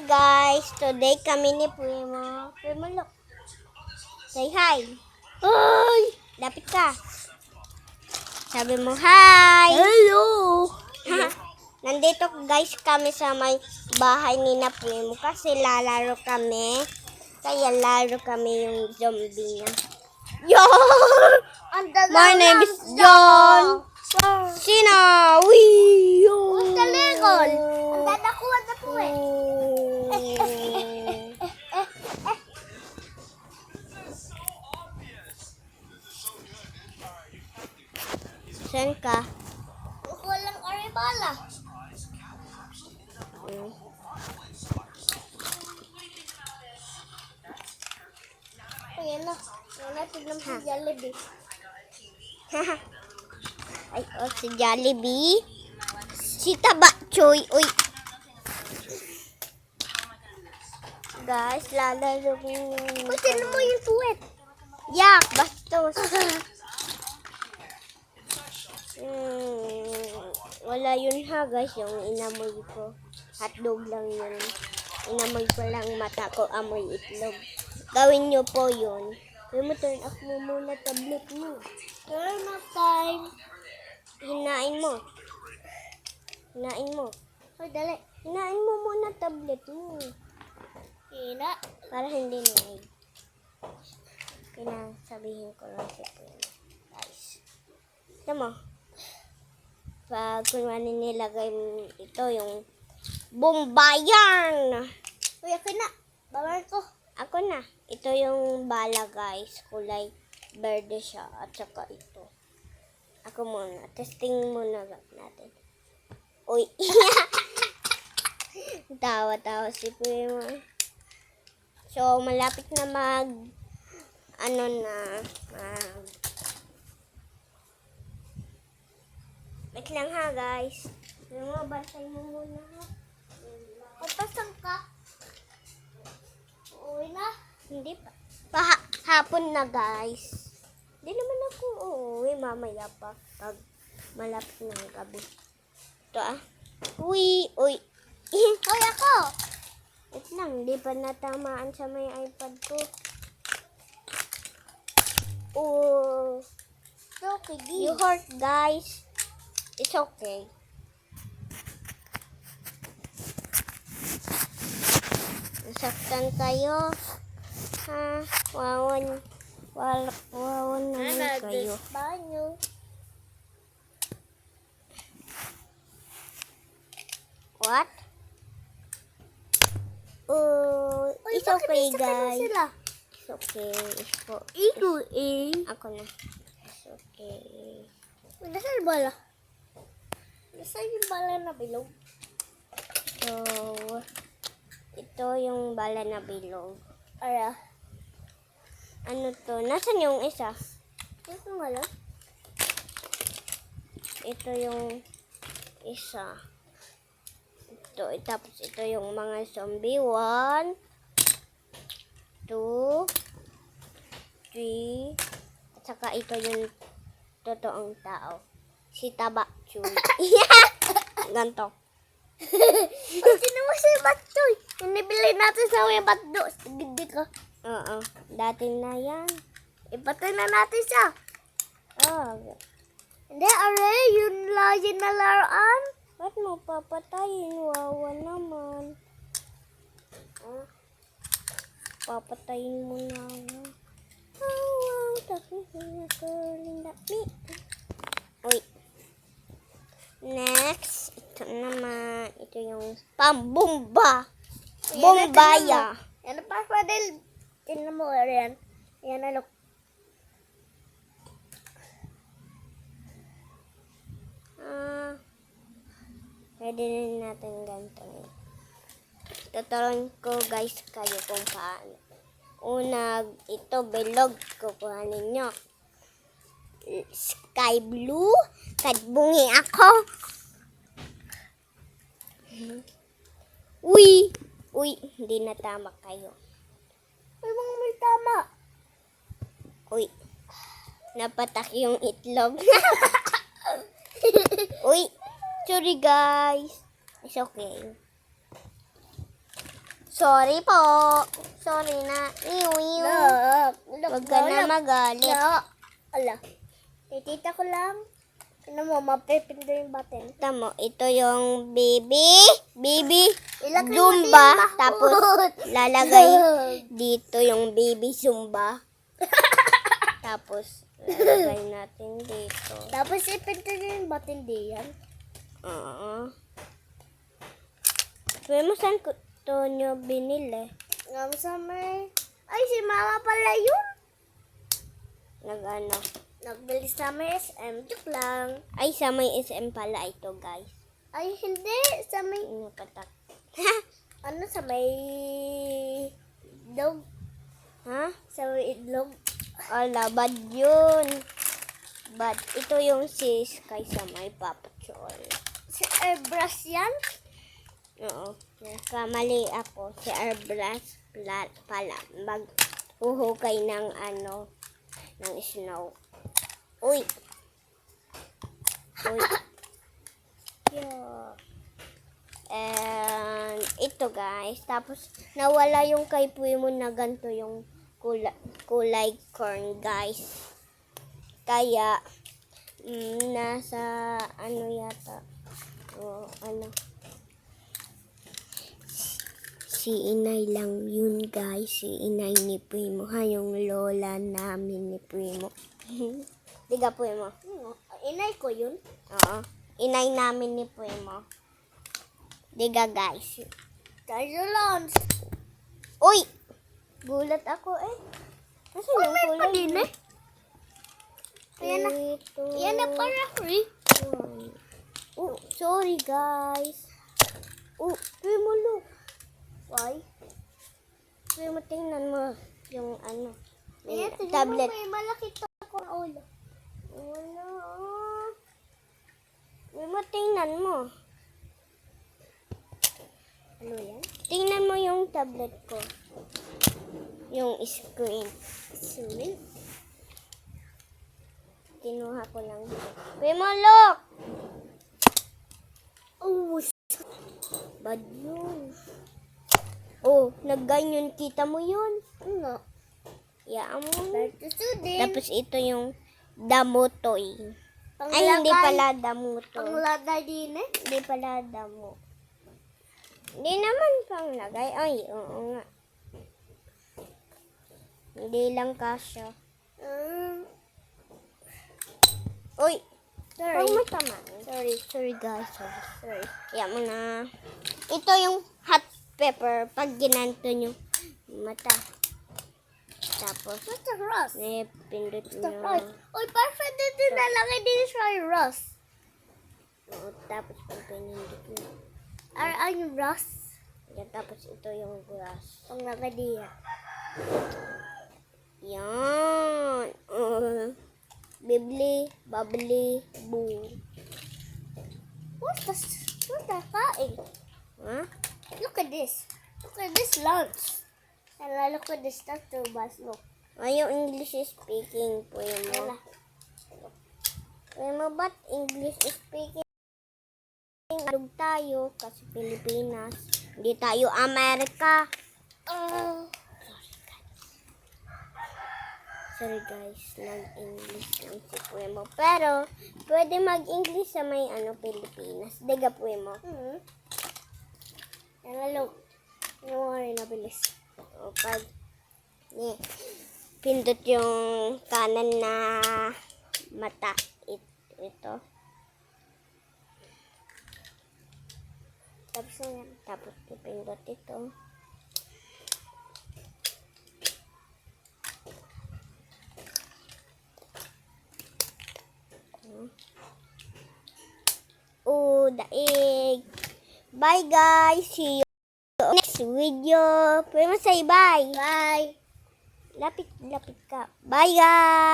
guys, today kami ni Primo. Primo, look. Say hi. Hi! Lapit ka. Sabi mo hi. Hello! Nandito guys kami sa may bahay ni na Primo kasi lalaro kami. Kaya laro kami yung zombie niya. Yon! My name is John. Sina? Wee! Ang talikol! Ang dadakuan na po eh. Saan ka? Walang aribala. Ayan na. Ayan na, tignan si Jollibee. Ay, oh, si Jollibee. Si Taba Choy. Uy. Guys, lalaro ko. Uy, tinan mo yung tuwet. Yak, bastos. Wala yun ha guys, yung inamoy ko. Hotdog lang yun. Inamoy ko lang mata ko, amoy itlog. Gawin nyo po yun. Kaya mo turn off mo muna tablet mo. Turn off time. Hinain mo. Hinain mo. Uy, dali. Hinain mo muna tablet mo. Hina. Para hindi nainig. Sabihin ko lang sa inyo. Guys. Ito mo. Pag kunwari nilagay ito yung bombayan. Uy, akin na. Bawal ko. Ako na. Ito yung bala guys. Kulay verde siya. At saka ito. Ako muna. Testing muna natin. Uy. Tawa-tawa si Primo. So, malapit na wait lang ha guys. Bantay mo muna ha. Pagpasang ka. Uwi na. Hindi pa. Hapon na guys. Hindi naman ako uuwi mamaya pa. Pag malapit ng gabi. Ito ah. Uy. Uy. Uy, ako. Wait lang. Hindi pa natamaan sa may iPad ko. Oh. It's okay, You hurt guys. It's okay. Nasaktan kayo. Ha? Wawan naman kayo. Banyo. What? Oh, Uy, it's bakit okay isa ka na guys. sila? It's okay. Ito eh. Ako na. It's okay. Uy, nasaan yung bala? Nasaan yung bala na bilog? So, ito yung bala na bilog. Ara. Ano to? Nasaan yung isa? Ito nga lang. Ito yung isa. Ito, tapos ito yung mga zombie. 1, 2, 3. At saka ito yung totoong tao. Si Taba Choy. Ganto. Uy, sino mo si Batsoy? Yung nabili natin sa may batdo. Gindi ka. Oo. Dati na yan. Ipatay na natin siya. Oh. Hindi, aray, yun lagi na laruan. Ba't mo papatayin? Wawa naman. Papatayin mo na. Oh, wow. Tapos na curling that me. Uy. Next. Ito naman. Ito yung pambumba. Bombaya. Yan ang password. Tingnan mo, Arian. Yan na, look. Pwede rin natin ganito. Tuturuan ko guys kayo kung paano. Una, ito bilog. Kukuhanin nyo. Sky blue. Kadbungi ako. Uy! Uy, hindi na tama kayo. Uy, mga may tama. Uy, napatak yung itlog. Uy, sorry guys. It's okay. Sorry po. Sorry na. Iwiw. Huwag ka na magalit. Ala. Titita ko lang. Ano mo, mapipindo yung button. Tamo, ito yung baby. Ilagay mo Zumba. din, Tapos mahal. lalagay dito yung baby Zumba. Tapos lalagay natin dito. Tapos ipinto niyo yung button diyan. Oo. Pero mo saan ko to nyo binili? Ngam sa may... Ay, si mama pala yun. Nag-ano? Nagbili sa may SM. Joke lang. Ay, sa may SM pala ito, guys. Ay, hindi. Sa may... Ano patak? Ano, sa may... Dog. Ha? Sa may itlog. Ala, bad yun. Bad. Ito yung sis kaysa may papachol. Si airbrush yan. Oo. Kamali ako. Si airbrush pala. Mag-uhukay ng ano, ng snow. Uy. Uy. Yeah. And ito guys. Tapos nawala yung kay Puy mo na ganito yung kulay corn guys. Kaya nasa ano yata. Ano. Si inay lang yun guys. Si inay ni Puy mo. Ha, yung lola namin ni Puy mo. Diga Puy mo. Inay ko yun. Oo. Inay namin ni Puy mo. Diga guys. Tayo lang. Uy! Gulat ako eh. Kasi yung may kulay pa din mo. eh. Ayan na. Ito. Yan na para free. Oh, sorry guys. Oh, Puy mo look. Why? Puy mo tingnan mo yung ano. Ayan, tignan Tablet. mo may malaki to akong ulo. Wala. Puy mo tingnan mo. Ano yan? Tingnan mo yung tablet ko. Yung screen. Swimming? Kinuha ko lang dito. Puy mo look! Oh, Bad yun. Oh, nagganyan. Kita mo yun. ano? Yaan mo. Ito din. Tapos ito yung damutoy. Ay, hindi pala damuto. Panglagay din eh. Hindi pala damo. Hindi naman pang lagay. Ay, oo nga. Hindi lang kasya. Uy! Sorry. Huwag mo tamaan. Sorry guys. Sorry. Yan mo na. Ito yung hot pepper. Pag ginanto nyo mata. Tapos, What's the rust? pindot What's the nyo. rust? Uy, perfect din nalagay din sa rust. Oo, tapos pag pinindot nyo. Yung rust? Yan, tapos ito yung grass. Panglagay din. Yan. Bibli, babli, boo. What's the kain? Ha? Look at this. Look at this lunch. And I look at this stuff too, but look. Ayaw English speaking po Wala. mo. Puy mo ba't English speaking? Alug tayo kasi Pilipinas. Hindi tayo Amerika. Sorry guys, nag-English lang si Puy mo. Pero, pwede mag-English sa may Pilipinas. Diga Puy mo. And look. No worry, nabilis. O pag pindot yung kanan na mata. Ito. Tapos na yan. Tapos ipindot ito. Oh, daig. Bye guys. See you next video. Pwede mo say bye. Bye. Lapit ka. Bye guys.